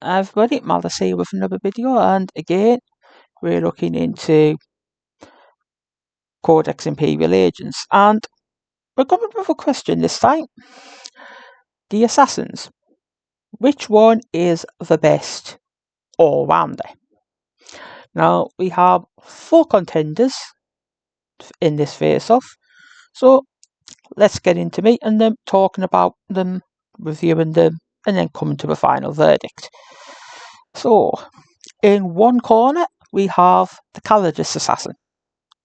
Everybody, Malice here with another video, and again we're looking into Codex Imperial Agents, and we're coming with a question this time. The Assassins. Which one is the best all-rounder? Now, we have 4 contenders in this face-off, so let's get into me and them talking about them, reviewing them, and then coming to a final verdict. So, in one corner, we have the Calidus Assassin.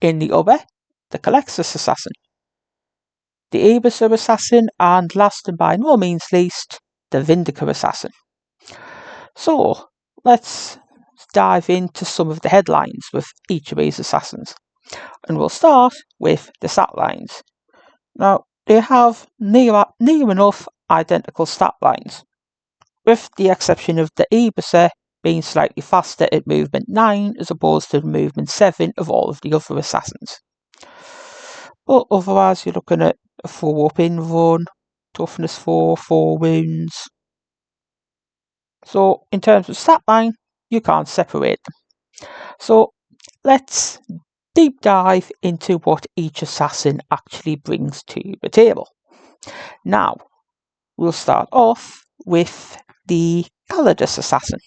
In the other, the Calexus Assassin, the Abysser Assassin, and last and by no means least, the Vindica Assassin. So, let's dive into some of the headlines with each of these assassins. And we'll start with the stat lines. Now, they have near enough identical stat lines, with the exception of the Abysser being slightly faster at movement 9 as opposed to movement 7 of all of the other assassins. But otherwise, you're looking at a 4 up in run, toughness 4, 4 wounds. So, in terms of stat line, you can't separate them. So, let's deep dive into what each assassin actually brings to the table. Now, we'll start off with the Calidus Assassin.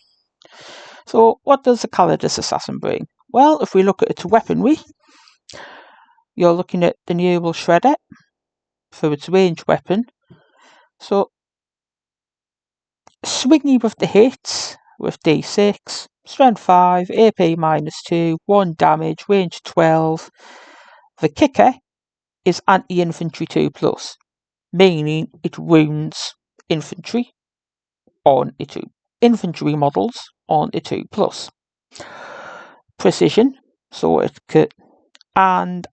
So, what does the Calidus Assassin bring? Well, if we look at its weaponry, you're looking at the Neural Shredder for its ranged weapon. So, swingy with the hits with D6, strength 5, AP -2, 1 damage, range 12. The kicker is anti-infantry 2+, meaning it wounds infantry on a 2. Infantry models on a 2+. Precision, so it could, and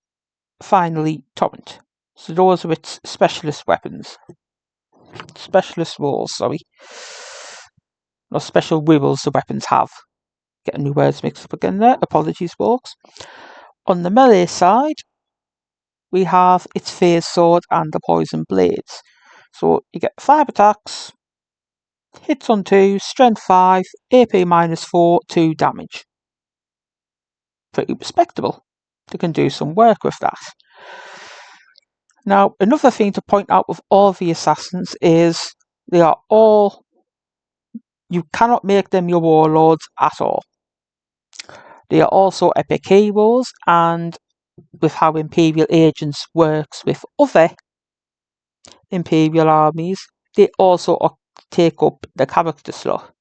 finally torrent. So those are its specialist weapons. Specialist rules, sorry. Or special rules the weapons have. Getting new words mixed up again there. Apologies, folks. On the melee side, we have its phase sword and the poison blades. So you get 5 attacks, hits on 2, strength 5, AP -4, 2 damage. Pretty respectable. They can do some work with that. Now, another thing to point out with all the assassins is they are all, you cannot make them your warlords at all. They are also epic heroes, and with how Imperial Agents works with other Imperial armies, they also take up the character slot.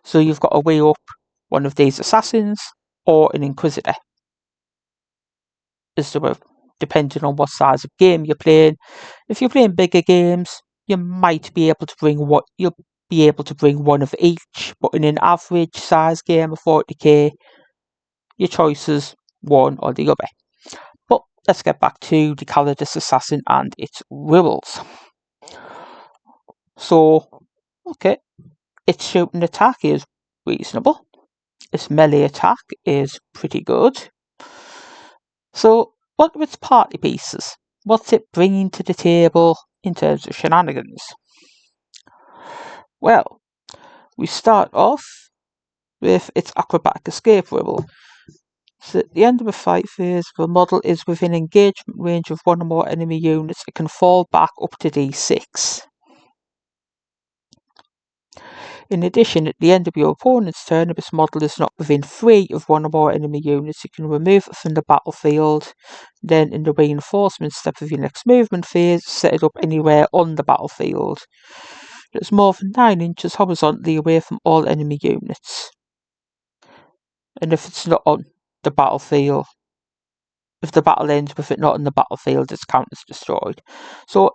So you've got to weigh up one of these assassins or an Inquisitor, as to depending on what size of game you're playing. If you're playing bigger games, you might be able to bring one of each, but in an average size game of 40k, your choice is one or the other. But let's get back to the Calidus Assassin and its rules. So, okay, its shooting attack is reasonable. Its melee attack is pretty good. So, what are its party pieces? What's it bringing to the table in terms of shenanigans? Well, we start off with its acrobatic escape rule. So at the end of a fight phase, if the model is within engagement range of 1 or more enemy units, it can fall back up to D6. In addition, at the end of your opponent's turn, if this model is not within 3 of 1 or more enemy units, you can remove it from the battlefield. Then, in the reinforcement step of your next movement phase, set it up anywhere on the battlefield. It's more than 9 inches horizontally away from all enemy units. And if it's not on the battlefield, if the battle ends with it not on the battlefield, its count is destroyed. So,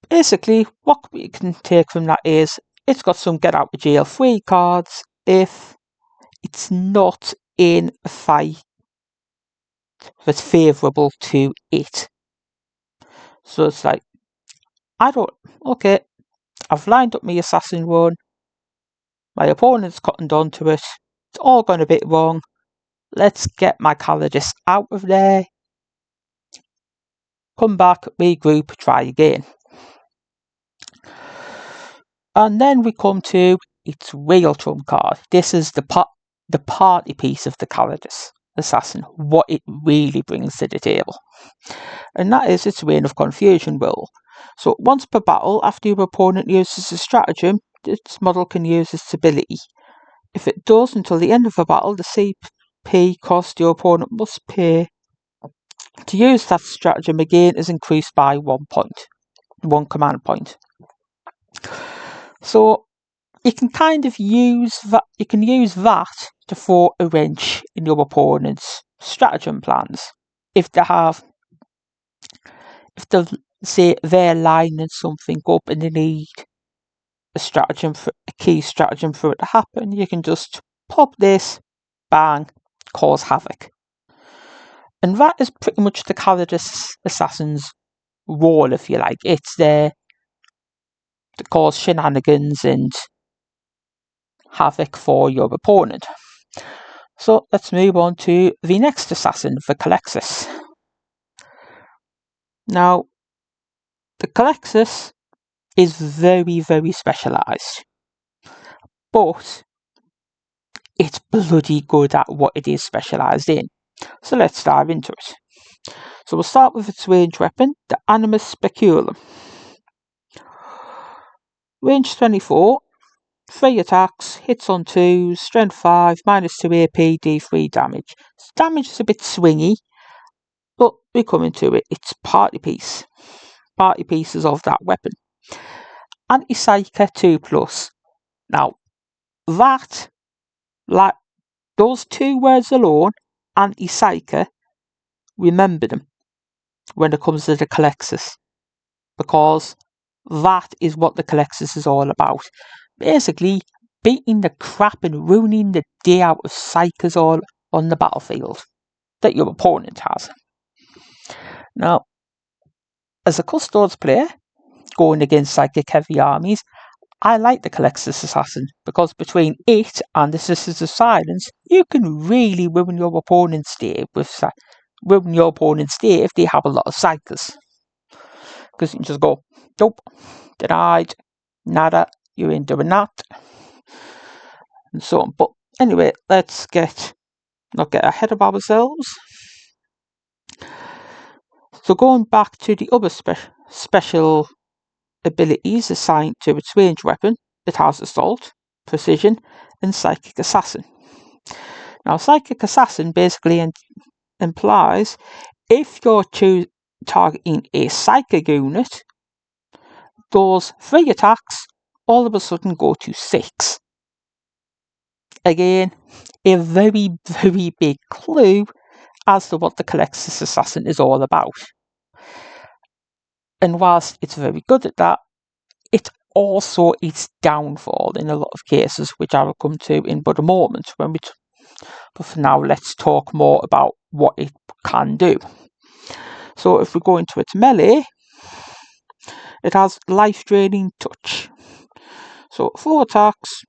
basically, what we can take from that is it's got some get out of jail free cards if it's not in a fight that's favourable to it. So it's like, I've lined up my assassin run, my opponent's cottoned onto it, it's all gone a bit wrong, let's get my Calidus out of there, come back, regroup, try again. And then we come to its real trump card. This is the party piece of the Calidus Assassin, what it really brings to the table. And that is its Reign of Confusion rule. So once per battle, after your opponent uses a stratagem, this model can use its ability. If it does until the end of the battle, the CP cost your opponent must pay to use that stratagem again is increased by 1 point, 1 command point. So you can kind of use that. You can use that to throw a wrench in your opponent's stratagem plans. If they say they're lining something up and they need a key stratagem for it to happen, you can just pop this, bang, cause havoc. And that is pretty much the Calidus Assassin's role, if you like. It's there to cause shenanigans and havoc for your opponent. So let's move on to the next assassin, the Calexis. Now, the Calexis is very, very specialised, but it's bloody good at what it is specialised in. So let's dive into it. So we'll start with its range weapon, the Animus Speculum. Range 24, 3 attacks, hits on 2s, strength 5, minus 2 AP, D3 damage. Damage is a bit swingy, but we come into it. It's party pieces of that weapon. Anti-Psyker 2+. Now, that, like those 2 words alone, Anti-Psyker, remember them when it comes to the Calexis, because that is what the Calexis is all about. Basically, beating the crap and ruining the day out of Psykers all on the battlefield that your opponent has. Now, as a Custodes player, going against psychic heavy armies, I like the Calexis Assassin, because between it and the Sisters of Silence, you can really ruin your opponent's day if they have a lot of Psykers. Because you can just go, nope, denied, nada, you ain't doing that, and so on. But anyway, let's not get ahead of ourselves. So going back to the other special abilities assigned to its range weapon, it has Assault, Precision, and Psychic Assassin. Now, Psychic Assassin basically implies if you're targeting a Psychic unit, those 3 attacks all of a sudden go to 6. Again, a very, very big clue as to what the Calexis Assassin is all about. And whilst it's very good at that, it's also its downfall in a lot of cases, which I will come to in but a moment. But for now, let's talk more about what it can do. So if we go into its melee, it has Life-Draining Touch. So 4 attacks,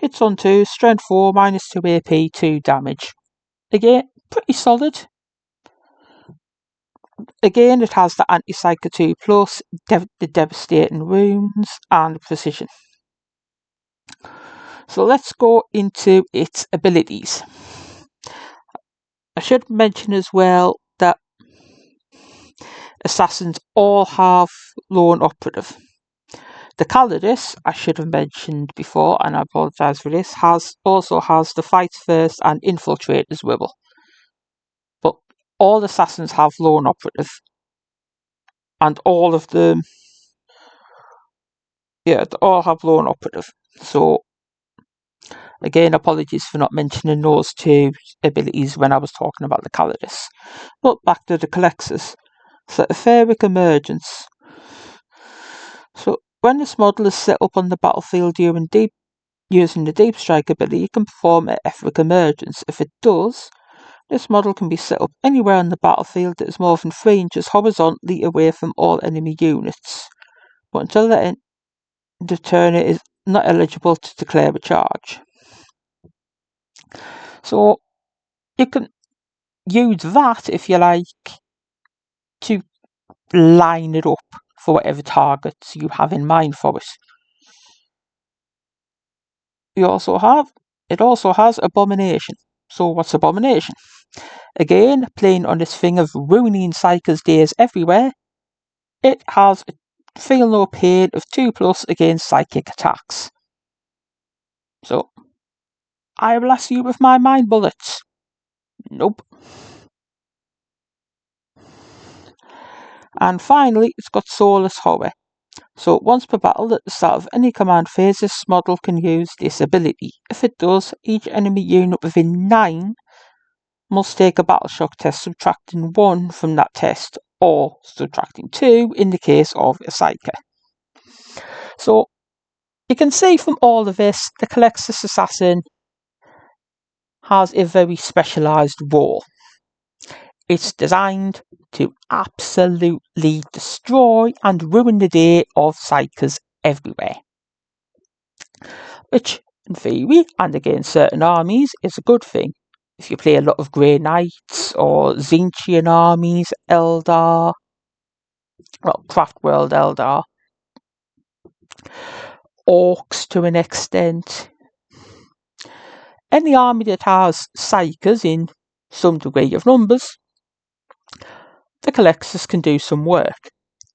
hits on 2, strength 4, minus 2 AP, 2 damage. Again, pretty solid. Again, it has the Anti-Psyker 2+, the Devastating Wounds, and Precision. So let's go into its abilities. I should mention as well that assassins all have Lone Operative. The Calidus, I should have mentioned before, and I apologise for this, also has the Fight First and Infiltrate as well. But all assassins have Lone Operative. And all of them, they all have Lone Operative. So, again, apologies for not mentioning those 2 abilities when I was talking about the Calidus. But back to the Calexis. So, Etheric Emergence. So, when this model is set up on the battlefield using the Deep Strike ability, it can perform an Etheric Emergence. If it does, this model can be set up anywhere on the battlefield that is more than 3 inches horizontally away from all enemy units. But until the end of the turn, it is not eligible to declare a charge. So you can use that, if you like, to line it up for whatever targets you have in mind for it. it also has Abomination. So what's Abomination? Again, playing on this thing of ruining Psyker's days everywhere, it has a Feel No Pain of 2+ against psychic attacks. So, I blast you with my mind bullets. Nope. And finally, it's got Soulless Horror. So once per battle at the start of any command phase, this model can use this ability. If it does, each enemy unit within 9 must take a battle shock test, subtracting 1 from that test, or subtracting 2 in the case of a Psyker. So you can see from all of this, the Colexus Assassin has a very specialised role. It's designed to absolutely destroy and ruin the day of Psykers everywhere. Which, in theory, and against certain armies, is a good thing. If you play a lot of Grey Knights or Tzeentchian armies, Eldar, well, Craftworld Eldar, Orcs to an extent. Any army that has Psykers in some degree of numbers, the Colexus can do some work.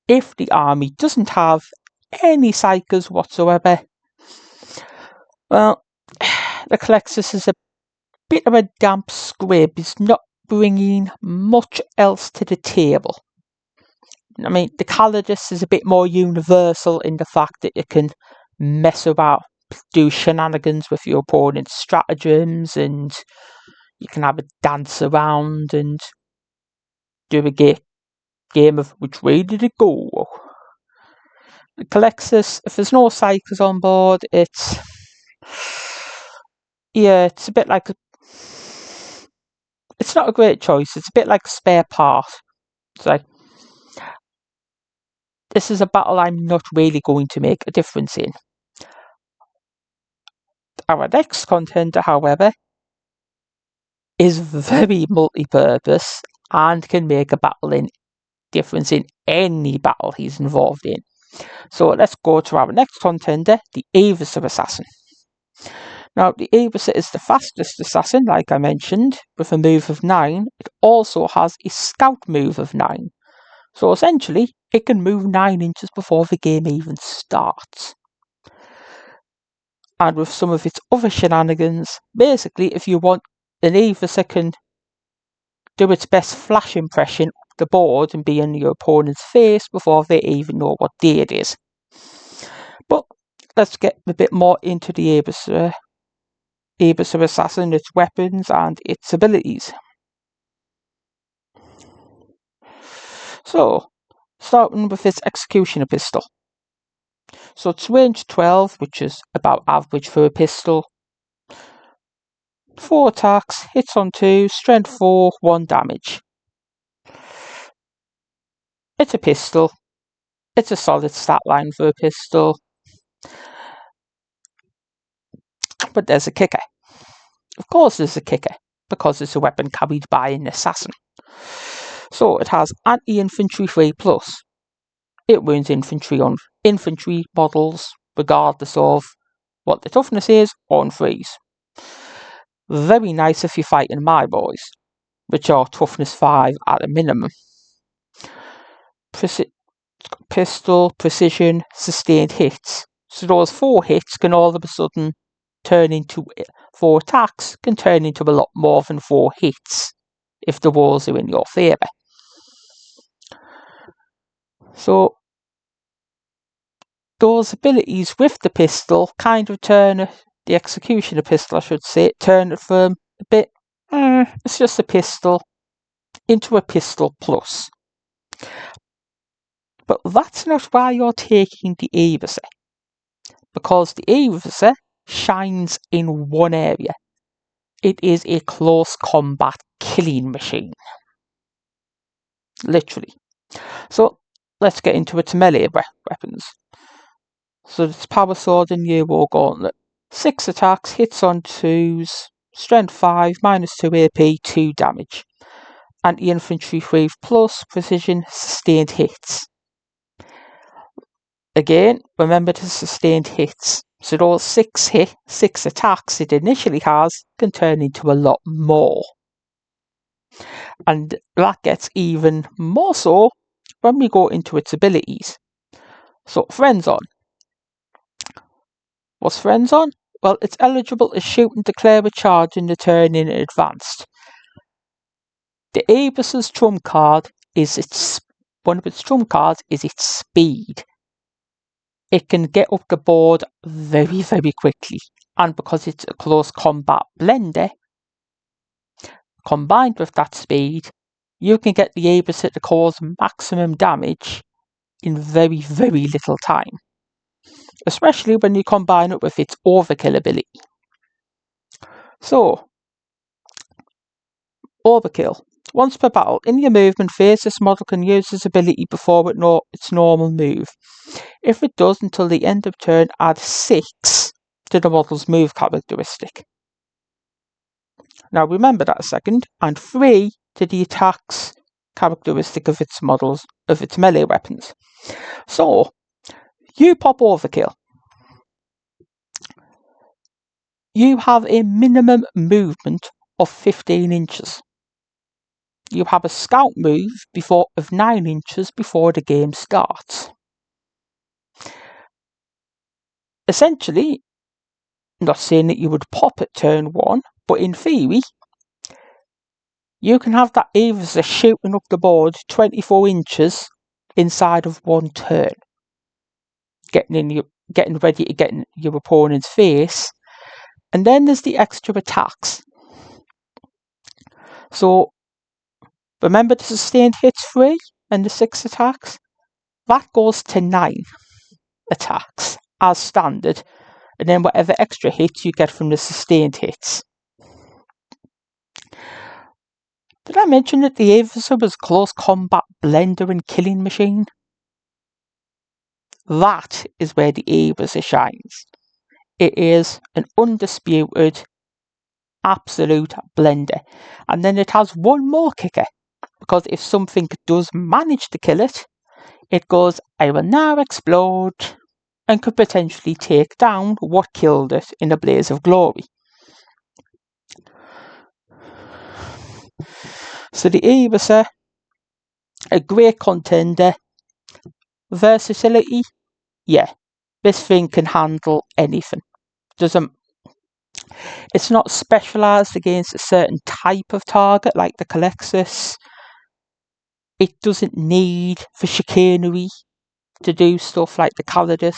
If the army doesn't have any Psykers whatsoever, well, the Colexus is a bit of a damp squib. It's not bringing much else to the table. I mean, the Calidus is a bit more universal in the fact that you can mess about, do shenanigans with your opponent's stratagems, and you can have a dance around and do a game of which way did it go. The Colexus, if there's no Psykers on board, it's a bit like it's not a great choice. It's a bit like a spare part. It's like, this is a battle I'm not really going to make a difference in. Our next contender, however, is very multi-purpose and can make a difference in any battle he's involved in. So let's go to our next contender, the Avisor Assassin. Now, the Avisor is the fastest assassin, like I mentioned, with a move of 9. It also has a scout move of 9. So essentially, it can move 9 inches before the game even starts. And with some of its other shenanigans, basically, if you want, an Avisor can do its best flash impression up the board and be in your opponent's face before they even know what day it is. But let's get a bit more into the Avisor Assassin, its weapons and its abilities. So, starting with its Executioner pistol. So it's range 12, which is about average for a pistol. 4 attacks, hits on 2, strength 4, 1 damage. It's a pistol. It's a solid stat line for a pistol. But there's a kicker. Of course there's a kicker, because it's a weapon carried by an assassin. So it has anti-infantry 3+. It wounds infantry on infantry models, regardless of what the toughness is, on 3s. Very nice if you're fighting my boys, which are toughness 5 at a minimum. Pistol, precision, sustained hits. So those 4 hits can all of a sudden turn into 4 attacks, can turn into a lot more than 4 hits if the rolls are in your favour. So those abilities with the pistol kind of turn the Executioner pistol, I should say, turn it from a bit, it's just a pistol, into a pistol plus. But that's not why you're taking the Avisor, because the Avisor shines in one area. It is a close combat killing machine. Literally. So let's get into its melee weapons. So it's Power Sword and Year War Gauntlet. 6 attacks, hits on 2s, strength 5, -2 AP, 2 damage. Anti-infantry 3+, precision, sustained hits. Again, remember the sustained hits. So those 6 attacks it initially has can turn into a lot more. And that gets even more so when we go into its abilities. So Friends On. What's Friends On? Well, it's eligible to shoot and declare a charge in the turn in advanced. The Avis's trump card is one of its trump cards is its speed. It can get up the board very, very quickly, and because it's a close combat blender, combined with that speed, you can get the Avis to cause maximum damage in very, very little time, especially when you combine it with its overkill ability. So, overkill. Once per battle, in your movement phase, this model can use this ability before its normal move. If it does until the end of turn, add 6 to the model's move characteristic. Now remember that a second, and 3 to the attack's characteristic of its melee weapons. So, you pop overkill. You have a minimum movement of 15 inches. You have a scout move of 9 inches before the game starts. Essentially, I'm not saying that you would pop at turn 1, but in theory, you can have that Avis shooting up the board 24 inches inside of 1 turn, getting ready to get in your opponent's face, and then there's the extra attacks. So remember the sustained hits 3 and the 6 attacks? That goes to 9 attacks as standard, and then whatever extra hits you get from the sustained hits. Did I mention that the Avis was a close combat blender and killing machine? That is where the Avis shines. It is an undisputed, absolute blender. And then it has one more kicker, because if something does manage to kill it, it goes, I will now explode, and could potentially take down what killed it in a blaze of glory. So the Avis, a great contender. Versatility, yeah, this thing can handle anything. It's not specialised against a certain type of target like the Codex. It doesn't need for chicanery to do stuff like the Codex.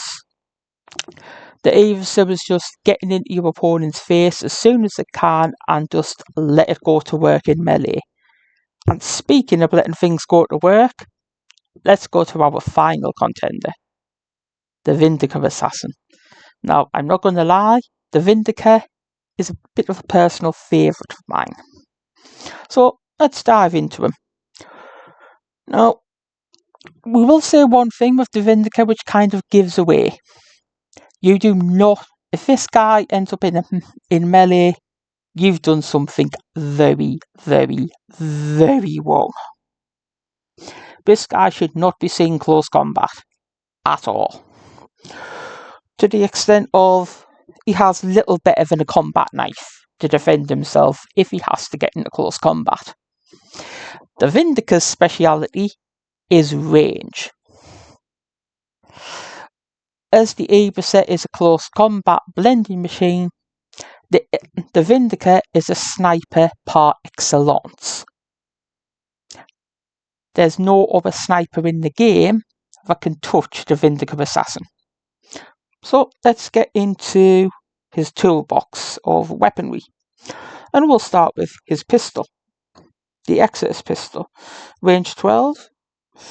The Avis is just getting into your opponent's face as soon as it can and just let it go to work in melee. And speaking of letting things go to work, let's go to our final contender, the Vindica Assassin. Now, I'm not going to lie, the Vindica is a bit of a personal favourite of mine. So, let's dive into him. Now, we will say one thing with the Vindica which kind of gives away. You do not, if this guy ends up in melee, you've done something very, very, very wrong. This guy should not be seeing close combat at all. To the extent of he has little better than a combat knife to defend himself if he has to get into close combat. The Vindica's speciality is range. As the Avis is a close combat blending machine, the Vindica is a sniper par excellence. There's no other sniper in the game that can touch the Vindica Assassin. So let's get into his toolbox of weaponry. And we'll start with his pistol. The Exodus pistol. Range 12.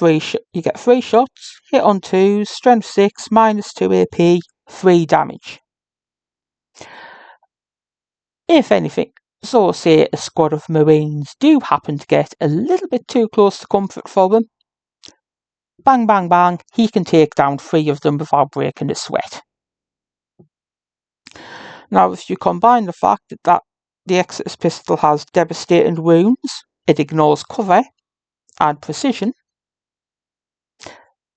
You get 3 shots, hit on 2s, strength 6, -2 AP, 3 damage. If anything, so say a squad of Marines do happen to get a little bit too close to comfort for them, bang bang bang, he can take down 3 of them without breaking a sweat. Now if you combine the fact that the Exodus pistol has devastating wounds, it ignores cover, and precision,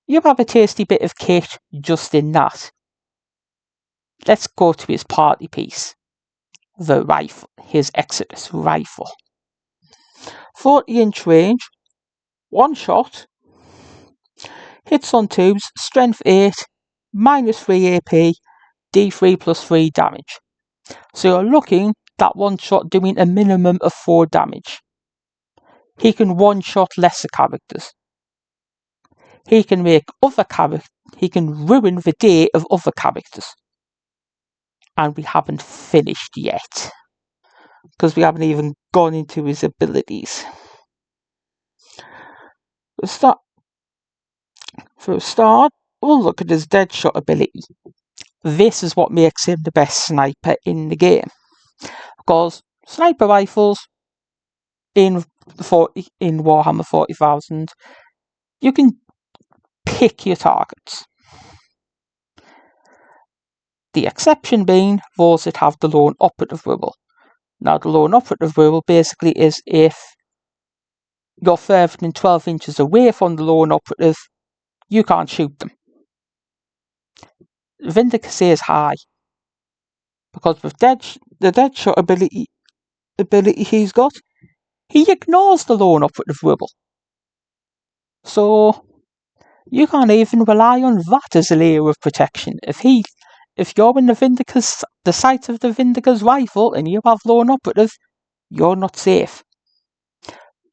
you have a tasty bit of kit just in that. Let's go to his party piece. The rifle, his Exodus rifle. 40-inch range, one shot, hits on tubes, strength 8, -3 AP, D3 plus 3 damage. So you're looking at one shot doing a minimum of 4 damage. He can one-shot lesser characters. He can make other characters. He can ruin the day of other characters. And we haven't finished yet, because we haven't even gone into his abilities. For a start, we'll look at his Deadshot ability. This is what makes him the best sniper in the game. Because sniper rifles in Warhammer 40,000, you can pick your targets. The exception being those that have the lone operative rule. Now, the lone operative rule basically is if you're further than 12 inches away from the lone operative, you can't shoot them. Vindicator says high, because with the Deadshot ability he's got, he ignores the lone operative rule. So you can't even rely on that as a layer of protection. If you're in the sight of the Vindicator's rifle and you have lone operative, you're not safe.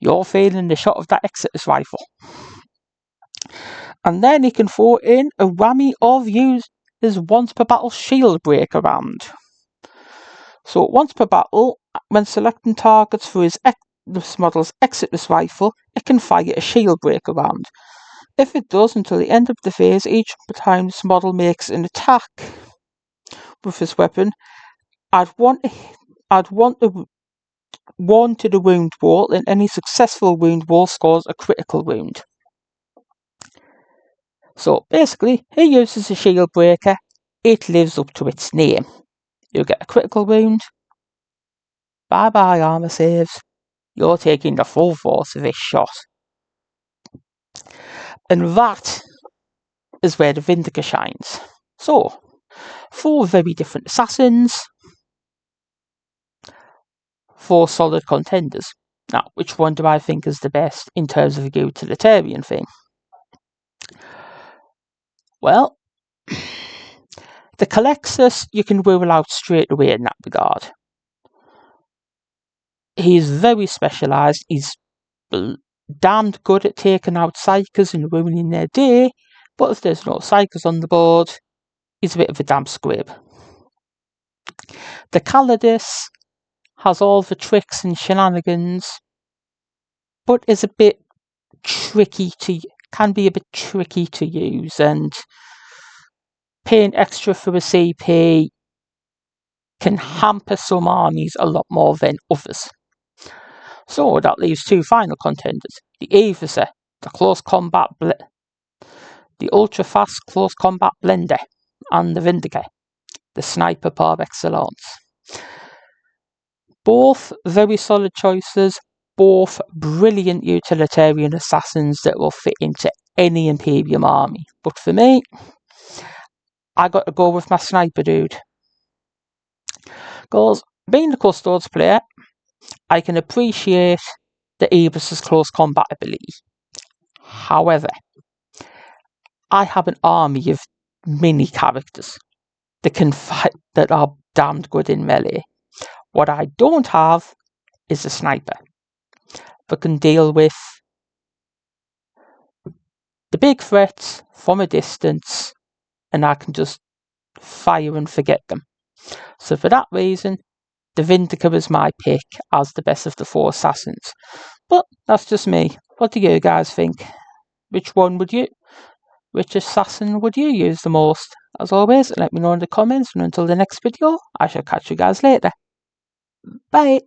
You're failing the shot of that Exodus rifle. And then he can throw in a whammy of use his once per battle shield breaker round. So once per battle, when selecting targets for this model's Exodus rifle, it can fire a shield breaker round. If it does until the end of the phase, each time this model makes an attack with this weapon, add one to the wound wall, and any successful wound wall scores a critical wound. So basically, he uses a shield breaker, it lives up to its name. You get a critical wound, bye bye armor saves, you're taking the full force of this shot. And that is where the Vindicator shines. So, 4 very different assassins, 4 solid contenders. Now, which one do I think is the best in terms of a utilitarian thing? Well, the Colexus you can rule out straight away in that regard. He's very specialised, he's damned good at taking out psychers and ruining their day, but if there's no psychers on the board, he's a bit of a damn squib. The Calidus has all the tricks and shenanigans, but is a bit can be a bit tricky to use, and paying extra for a CP can hamper some armies a lot more than others. So that leaves 2 final contenders: the Aviser, the ultra-fast close combat blender, and the Vindicator, the sniper par excellence. Both very solid choices, both brilliant utilitarian assassins that will fit into any Imperium army. But for me, I got to go with my sniper dude. Because being a Custodes player, I can appreciate the Avis's close combat ability. However, I have an army of mini characters that can fight, that are damned good in melee. What I don't have is a sniper that can deal with the big threats from a distance, and I can just fire and forget them. So for that reason, the Vindicator is my pick as the best of the 4 assassins. But that's just me. What do you guys think? Which assassin would you use the most? As always, let me know in the comments, and until the next video, I shall catch you guys later. Bye!